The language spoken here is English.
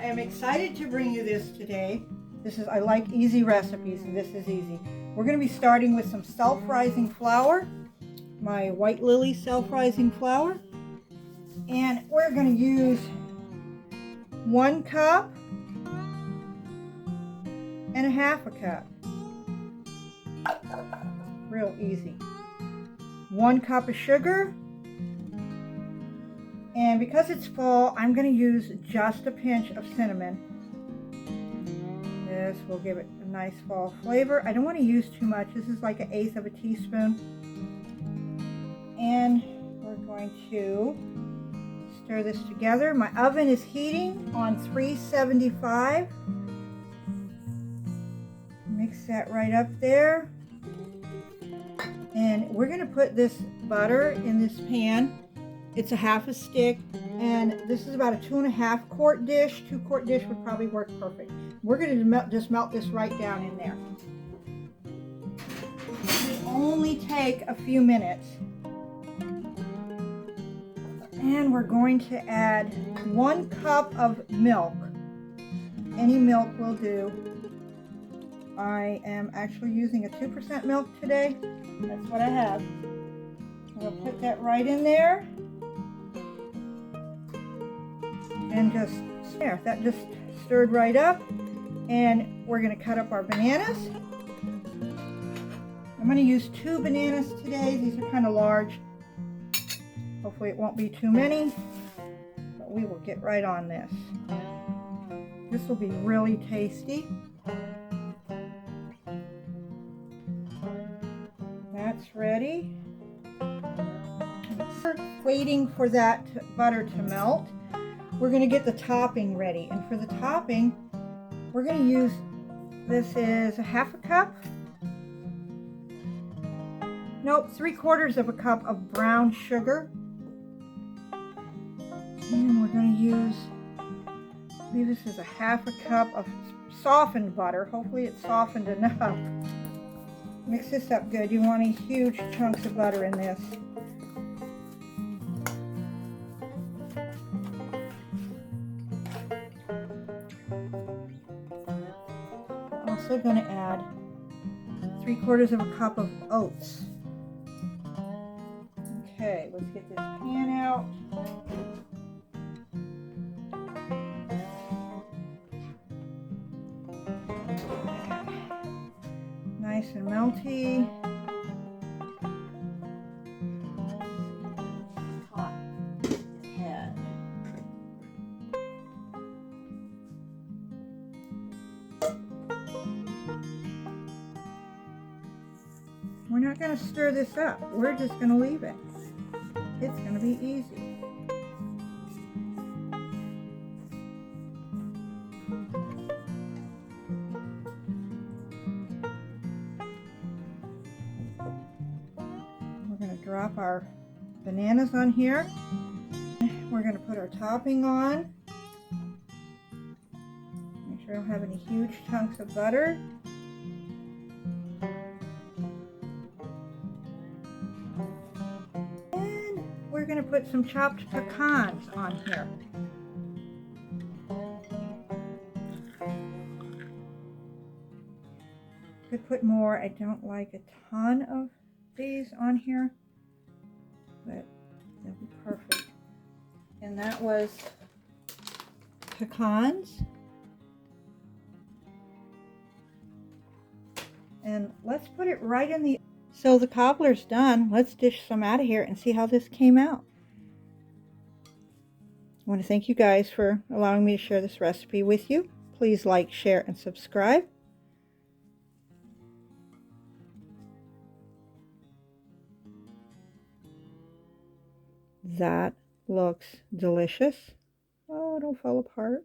am excited to bring you this today. I like easy recipes, and this is easy. We're going to be starting with some self-rising flour, my White Lily self-rising flour, and we're going to use 1 cup and a half a cup. Real easy. 1 cup of sugar, and because it's fall, I'm going to use just a pinch of cinnamon. This will give it a nice fall flavor. I don't want to use too much. This is like 1/8 of a teaspoon. And we're going to stir this together. My oven is heating on 375. Mix that right up there. And we're going to put this butter in this pan. It's a 1/2 stick, and this is about a 2.5 quart dish. 2-quart dish would probably work perfect. We're going to just melt this right down in there. It only take a few minutes. And we're going to add 1 cup of milk. Any milk will do. I am actually using a 2% milk today. That's what I have. We'll put that right in there. And just there, that just stirred right up. And we're going to cut up our bananas. I'm going to use 2 bananas today. These are kind of large. Hopefully it won't be too many, but we will get right on this. This will be really tasty. That's ready. Waiting for that butter to melt, we're going to get the topping ready. And for the topping, we're going to use, this is 1/2 cup. Nope, 3/4 of a cup of brown sugar. And we're going to use, I believe this is 1/2 cup of softened butter. Hopefully it's softened enough. Mix this up good. You want any huge chunks of butter in this. We're also going to add 3/4 of a cup of oats. Okay, let's get this pan out. Nice and melty. Hot head. We're not going to stir this up. We're just going to leave it. It's going to be easy. Drop our bananas on here. We're going to put our topping on. Make sure I don't have any huge chunks of butter. And we're going to put some chopped pecans on here. Could put more. I don't like a ton of these on here, but they'll be perfect. And that was pecans. And let's put it right in the... So the cobbler's done. Let's dish some out of here and see how this came out. I want to thank you guys for allowing me to share this recipe with you. Please like, share, and subscribe. That looks delicious. Oh, don't fall apart.